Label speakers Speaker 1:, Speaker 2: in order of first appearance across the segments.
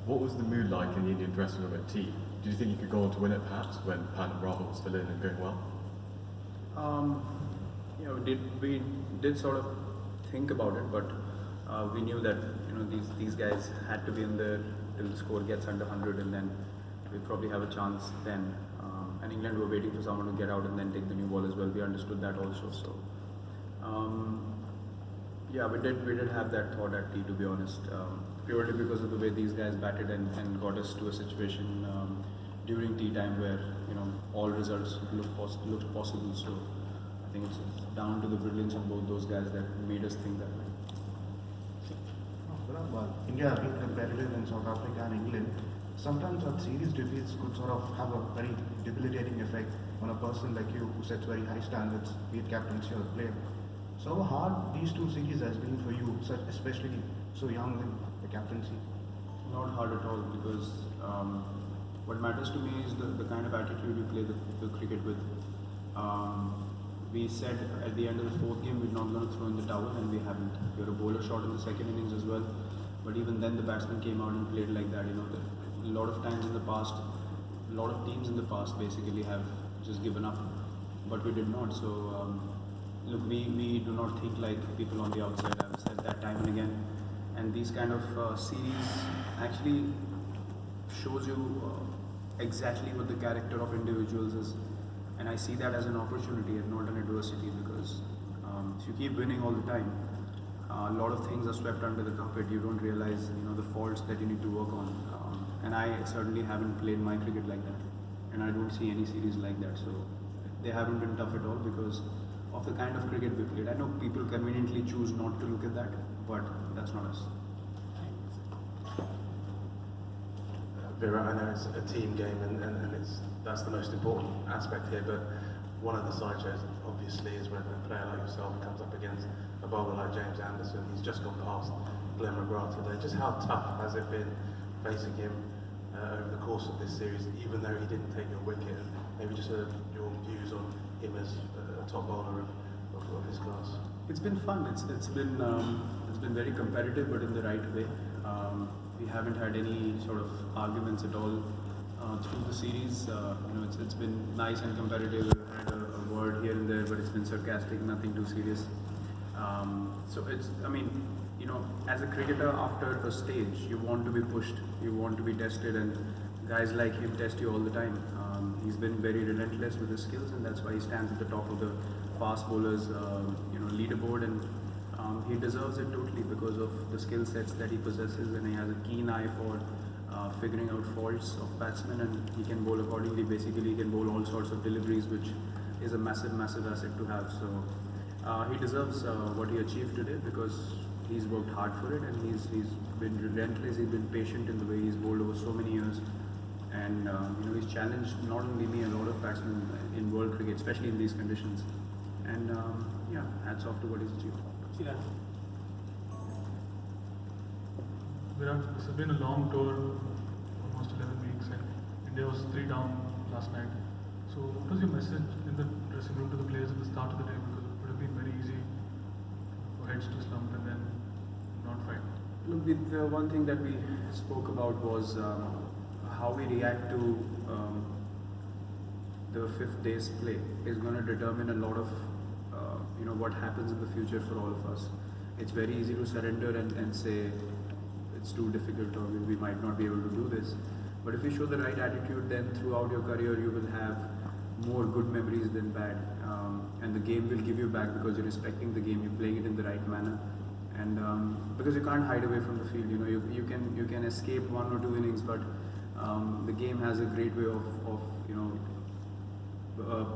Speaker 1: What was the mood like in the Indian dressing room at tea? Did you think you could go on to win it perhaps when Pat and Rahul was still in and going well?
Speaker 2: Um, we did sort of think about it, but we knew that these guys had to be in there till the score gets under 100, and then we probably have a chance then. And England were waiting for someone to get out and then take the new ball as well. We understood that also. So um, yeah, we did have that thought at tea, to be honest, purely because of the way these guys batted and got us to a situation during tea time where all results looked possible. So I think it's down to the brilliance of both those guys that made us think that way.
Speaker 3: Well, India have been competitive in South Africa and England. Sometimes our series defeats could sort of have a very debilitating effect on a person like you who sets very high standards, be it captaincy or player. So how hard these two series has been for you, especially so young in the captaincy?
Speaker 2: Not hard at all, because what matters to me is the kind of attitude you play the cricket with. We said at the end of the fourth game we're not going to throw in the towel, and we haven't. We had a bowler shot in the second innings as well, but even then the batsman came out and played like that. A lot of times in the past, a lot of teams in the past basically have just given up, but we did not. So look, we do not think like people on the outside. I've said that time and again, and these kind of series actually shows you exactly what the character of individuals is, and I see that as an opportunity and not an adversity, because if you keep winning all the time, a lot of things are swept under the carpet. You don't realize the faults that you need to work on, and I certainly haven't played my cricket like that, and I don't see any series like that. So they haven't been tough at all because of the kind of cricket we played. I know people conveniently choose not to look at that, but that's not us.
Speaker 4: Virat, I know it's a team game and that's the most important aspect here, but one of the side shows obviously is when a player like yourself comes up against a bowler like James Anderson. He's just gone past Glenn McGrath today. Just how tough has it been facing him over the course of this series, even though he didn't take your wicket? And maybe just your views on him as a top bowler of his class.
Speaker 2: It's been fun. It's been very competitive, but in the right way. We haven't had any sort of arguments at all through the series. It's been nice and competitive. We've had a word here and there, but it's been sarcastic, nothing too serious. So as a cricketer, after a stage, you want to be pushed, you want to be tested, and guys like him test you all the time. He's been very relentless with his skills, and that's why he stands at the top of the fast bowlers, leaderboard, and he deserves it totally because of the skill sets that he possesses, and he has a keen eye for figuring out faults of batsmen, and he can bowl accordingly. Basically, he can bowl all sorts of deliveries, which is a massive asset to have. So he deserves what he achieved today because he's worked hard for it, and he's been relentless. He's been patient in the way he's bowled over so many years, and he's challenged not only me, a lot of batsmen in world cricket, especially in these conditions. And hats off to what he's achieved.
Speaker 5: Yeah. Virat, this has been a long tour, almost 11 weeks, and India was 3 down last night. So what was your message in the dressing room to the players at the start of the day? Because it would have been very easy for heads to slump and then not fight.
Speaker 2: Look, the one thing that we spoke about was how we react to the fifth day's play is going to determine a lot of what happens in the future for all of us. It's very easy to surrender and say it's too difficult or we might not be able to do this. But if you show the right attitude, then throughout your career you will have more good memories than bad, and the game will give you back because you're respecting the game, you're playing it in the right manner, and because you can't hide away from the field. You can escape 1 or 2 innings, but the game has a great way of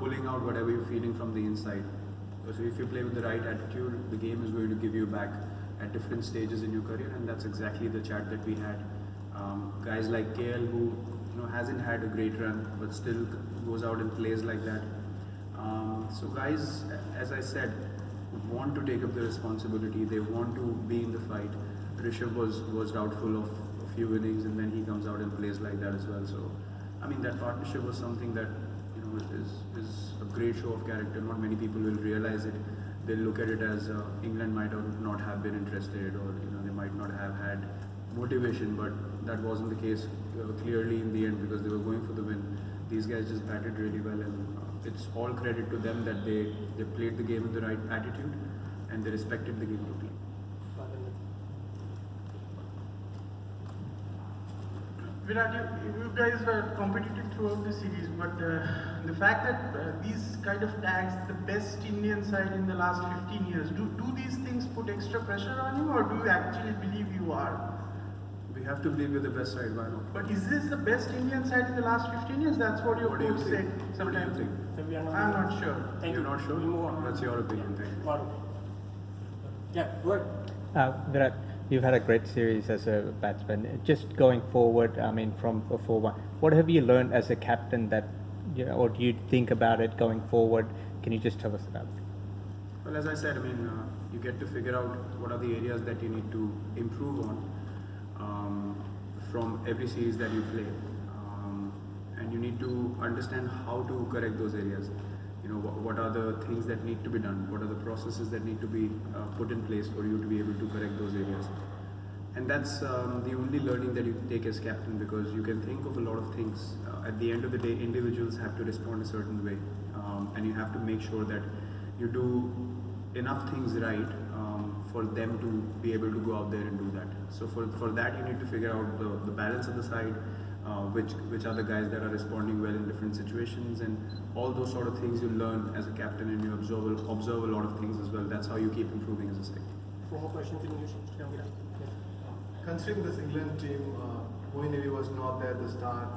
Speaker 2: pulling out whatever you're feeling from the inside. So if you play with the right attitude, the game is going to give you back at different stages in your career, and that's exactly the chat that we had. Guys like KL, who hasn't had a great run but still goes out and plays like that. So guys, as I said, want to take up the responsibility. They want to be in the fight. Rishabh was doubtful of a few innings, and then he comes out and plays like that as well. So that partnership was something that is a great show of character. Not many people will realize it. They'll look at it as England might not have been interested, or they might not have had motivation, but that wasn't the case clearly in the end because they were going for the win. These guys just batted really well, and it's all credit to them that they played the game with the right attitude and they respected the game totally.
Speaker 6: Virat, you guys were competitive throughout the series, but the fact that these kind of tags, the best Indian side in the last 15 years, do these things put extra pressure on you, or do you actually believe you are?
Speaker 2: We have to believe we're the best side, why not?
Speaker 6: But is this the best Indian side in the last 15 years? That's what your
Speaker 2: What do you
Speaker 6: coach
Speaker 2: think?
Speaker 6: said
Speaker 2: What do you
Speaker 6: sometimes.
Speaker 2: think?
Speaker 6: I'm not sure.
Speaker 2: You're not sure?
Speaker 7: Move on.
Speaker 2: That's your opinion, thank you.
Speaker 7: Yeah, go ahead.
Speaker 8: Virat, you've had a great series as a batsman. Just going forward, I mean, from before one, what have you learned as a captain that, or do you think about it going forward? Can you just tell us about it?
Speaker 2: Well, as I said, I mean, you get to figure out what are the areas that you need to improve on from every series that you play, and you need to understand how to correct those areas. You know, what are the things that need to be done? What are the processes that need to be put in place for you to be able to correct those areas? And that's the only learning that you take as captain, because you can think of a lot of things. At the end of the day, individuals have to respond a certain way, and you have to make sure that you do enough things right for them to be able to go out there and do that. So for that, you need to figure out the balance of the side, which are the guys that are responding well in different situations, and all those sort of things you learn as a captain, and you observe a lot of things as well. That's how you keep improving as a side.
Speaker 7: Four more questions in English.
Speaker 9: Considering this England team, Moeen Ali was not there at the start.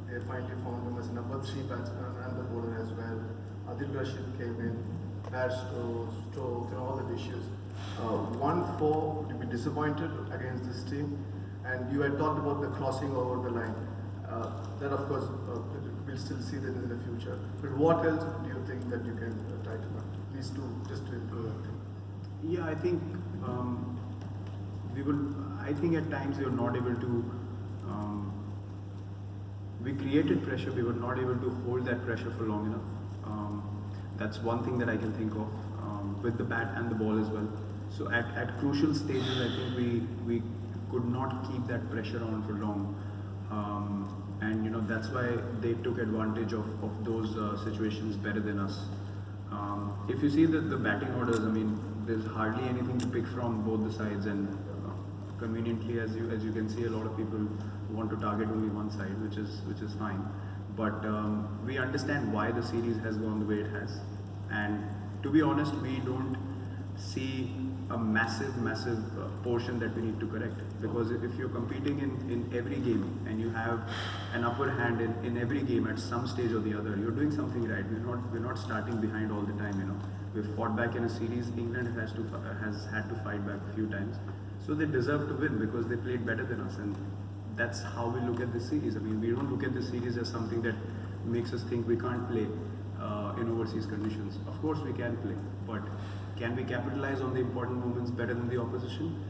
Speaker 9: They finally found him as number 3 batsman and the bowler as well. Adil Rashid came in, Bairstow, Stokes, and all the issues. 1-4, would you be disappointed against this team? And you had talked about the crossing over the line. That, of course, we'll still see that in the future. But what else do you think that you can tighten up? These two, just to improve that thing.
Speaker 2: Yeah, I think I think at times we were not able to. We created pressure. We were not able to hold that pressure for long enough. That's one thing that I can think of with the bat and the ball as well. So at crucial stages, I think we could not keep that pressure on for long. And you know, that's why they took advantage of those situations better than us. If you see the batting orders, I mean, there's hardly anything to pick from both the sides, and conveniently, as you can see, a lot of people want to target only one side, which is fine. But we understand why the series has gone the way it has, and to be honest, we don't see a massive portion that we need to correct, because if you're competing in every game and you have an upper hand in every game at some stage or the other, you're doing something right. We're not starting behind all the time. You know, we've fought back in a series. England has had to fight back a few times, so they deserve to win because they played better than us, and that's how we look at the series. I mean, we don't look at the series as something that makes us think we can't play in overseas conditions. Of course we can play, but can we capitalize on the important moments better than the opposition?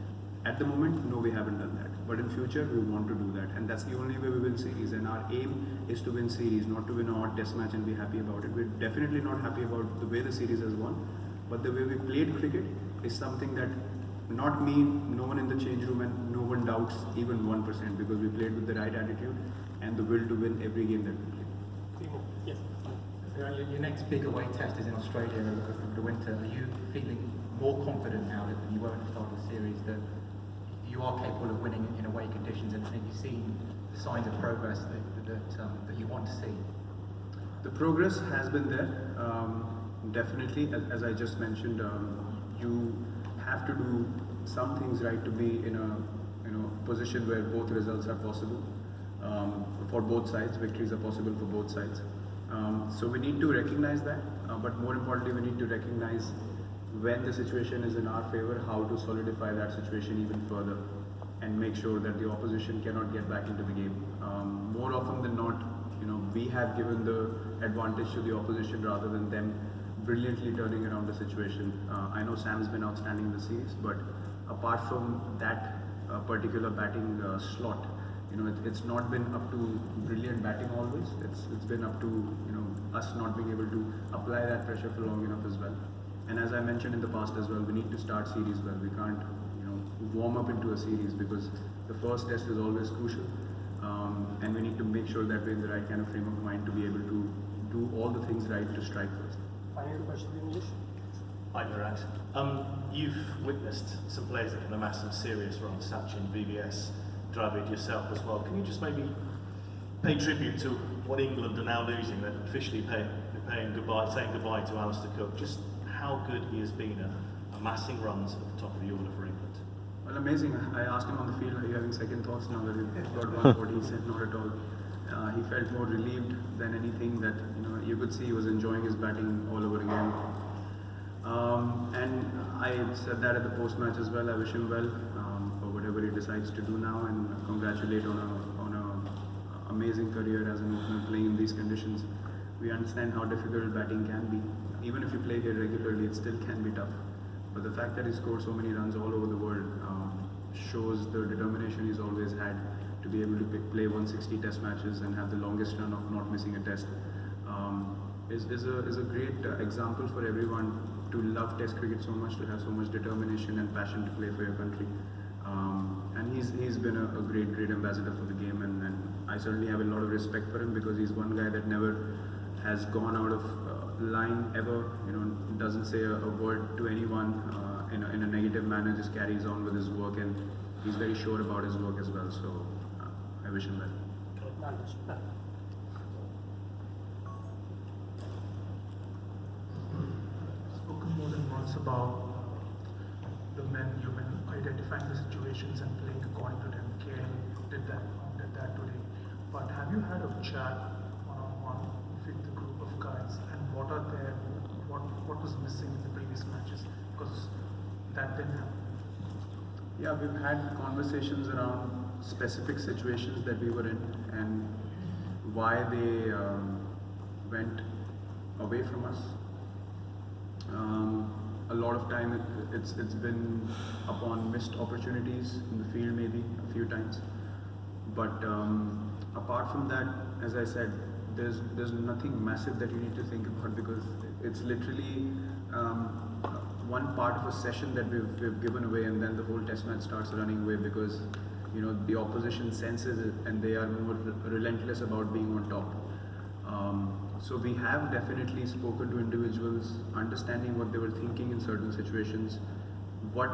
Speaker 2: At the moment, no, we haven't done that. But in future, we want to do that, and that's the only way we win series. And our aim is to win series, not to win a odd test match and be happy about it. We're definitely not happy about the way the series has gone, but the way we played cricket is something that not me, no one in the change room, and no one doubts even 1%, because we played with the right attitude and the will to win every game that we play.
Speaker 7: Yes.
Speaker 10: Your next big away test is in Australia over the winter. Are you feeling more confident now than you were at the start of the series that you are capable of winning in away conditions, and have you seen the signs of progress that you want to see?
Speaker 2: The progress has been there, definitely. As I just mentioned, you have to do some things right to be in a position where both results are possible for both sides. Victories are possible for both sides. So we need to recognize that, but more importantly, we need to recognize when the situation is in our favor, how to solidify that situation even further and make sure that the opposition cannot get back into the game. More often than not, we have given the advantage to the opposition rather than them brilliantly turning around the situation. I know Sam's been outstanding in the series, but apart from that particular batting slot, it's not been up to brilliant batting always. It's been up to us not being able to apply that pressure for long enough as well. And as I mentioned in the past as well, we need to start series well. We can't warm up into a series, because the first test is always crucial, and we need to make sure that we're in the right kind of frame of mind to be able to do all the things right to strike first.
Speaker 7: Final question in English.
Speaker 11: Hi Virat. You've witnessed some players that can amass some serious runs, Sachin, VVS, Dravid, yourself as well. Can you just maybe pay tribute to what England are now losing, that officially saying goodbye to Alistair Cook, just how good he has been at amassing runs at the top of the order for England?
Speaker 2: Well, amazing. I asked him on the field, are you having second thoughts now that you've got 140? He said, not at all. He felt more relieved than anything, that you could see he was enjoying his batting all over again. And I said that at the post-match as well. I wish him well for whatever he decides to do now, and congratulate on a amazing career as an opener playing in these conditions. We understand how difficult batting can be. Even if you play here regularly, it still can be tough. But the fact that he scored so many runs all over the world shows the determination he's always had to be able to play 160 test matches and have the longest run of not missing a test. Is a great example for everyone to love test cricket so much, to have so much determination and passion to play for your country. And he's been a great ambassador for the game, and I certainly have a lot of respect for him, because he's one guy that never has gone out of line ever, doesn't say a word to anyone in a negative manner, just carries on with his work, and he's very sure about his work as well, so I wish him well.
Speaker 5: Spoken more than once about the women identifying the situations and playing according to them. KL did that today. But have you had a chat one-on-one with the group of guys, and what was missing in the previous matches? Because that didn't happen.
Speaker 2: Yeah, we've had conversations around specific situations that we were in and why they went away from us. A lot of time it's been upon missed opportunities in the field, maybe a few times. But apart from that, as I said, there's nothing massive that you need to think about, because it's literally one part of a session that we've given away, and then the whole test match starts running away, because the opposition senses it and they are more relentless about being on top. So we have definitely spoken to individuals, understanding what they were thinking in certain situations, what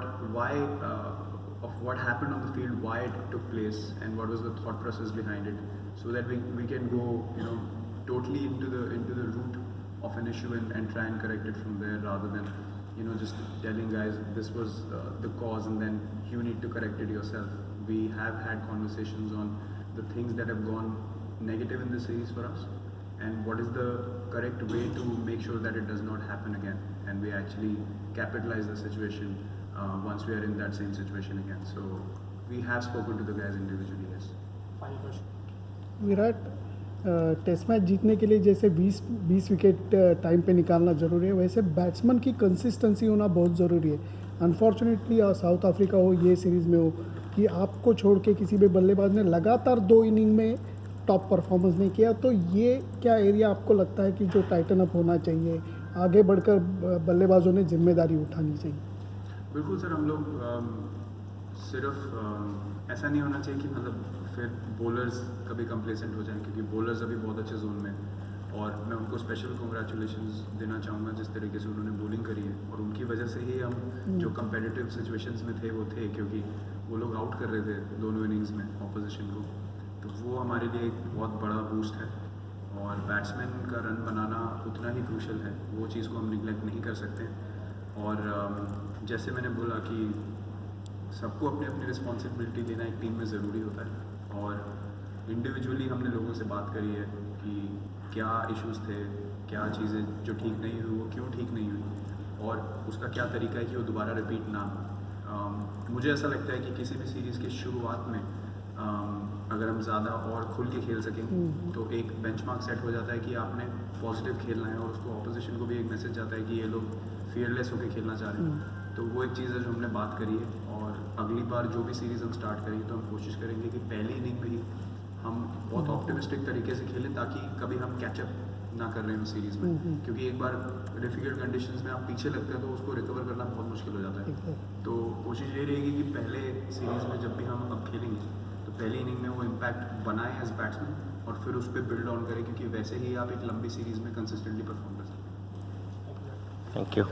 Speaker 2: happened on the field, why it took place, and what was the thought process behind it, so that we can go totally into the root of an issue and try and correct it from there, rather than just telling guys this was the cause and then you need to correct it yourself. We have had conversations on the things that have gone negative in the series for us, and what is the correct way to make sure that it does not happen again, and we actually capitalize the situation once we are in that same situation again. So we have spoken to the guys individually, yes.
Speaker 7: Final question.
Speaker 12: Virat, test match जीतने के लिए जैसे 20 wicket time पे निकालना ज़रूरी है, वैसे batsman की कंसिस्टेंसी होना बहुत ज़रूरी है. अनफॉर्चुनेटली साउथ अफ्रीका हो, ये सीरीज़ में हो, कि आपको छोड़ के किसी भी बल्लेबाज ने लगातार 2 इनिंग में टॉप परफॉर्मेंस नहीं किया, तो ये क्या एरिया आपको लगता है कि जो टाइटन अप होना चाहिए, आगे बढ़कर बल्लेबाजों ने जिम्मेदारी उठानी चाहिए?
Speaker 2: बिल्कुल सर, हम लोग सिर्फ ऐसा नहीं होना चाहिए कि मतलब फिर बॉलर्स कभी कंप्लेसेंट हो जाएं, क्योंकि बॉलर्स अभी बहुत अच्छे जोन में, और मैं उनको स्पेशल कॉन्ग्रेचुलेशंस देना चाहूँगा जिस तरीके से उन्होंने बॉलिंग करी है, और उनकी वजह से ही हम जो कंपेटिटिव सिचुएशंस में थे वो थे, क्योंकि वो लोग आउट कर रहे थे दोनों इनिंग्स में ऑपोजिशन को, तो वो हमारे लिए एक बहुत बड़ा बूस्ट है. और बैट्समैन का रन बनाना उतना ही क्रूशल है, वो चीज़ को हम निगलेक्ट नहीं कर सकते. और जैसे मैंने बोला कि सबको अपनी अपनी रिस्पॉन्सिबिलिटी देना एक टीम में ज़रूरी होता है, और इंडिविजुअली हमने लोगों से बात करी है कि क्या इश्यूज़ थे, क्या चीज़ें जो ठीक नहीं हुई वो क्यों ठीक नहीं हुई, और उसका क्या तरीका है कि वो दोबारा रिपीट ना हो. मुझे ऐसा लगता है कि किसी भी सीरीज़ की शुरुआत में अगर हम ज़्यादा और खुल के खेल सकें तो एक बेंचमार्क सेट हो जाता है कि आपने पॉजिटिव खेलना है, और उसको ऑपोजिशन को भी एक मैसेज जाता है कि ये लोग फियरलेस होकर खेलना चाह रहे हैं. तो वो एक चीज़ है जो हमने बात करी है, और अगली बार जो भी सीरीज़ हम स्टार्ट करेंगे तो हम कोशिश करेंगे कि पहली इनिंग में ही हम बहुत ऑप्टिमिस्टिक तरीके से खेलें ताकि कभी हम कैचअप ना कर रहे हैं सीरीज में, क्योंकि एक बार डिफिकल्ट कंडीशंस में आप पीछे लगते हैं तो उसको रिकवर करना बहुत मुश्किल हो जाता है। तो कोशिश ये रहेगी कि पहले सीरीज में जब भी हम अब खेलेंगे तो पहली इनिंग में वो इम्पैक्ट बनाएं एज बैट्समैन और फिर उस पर बिल्ड ऑन करें, क्योंकि वैसे ही आप एक लंबी सीरीज में कंसिस्टेंटली परफॉर्म कर सकते हैं।
Speaker 13: Thank you.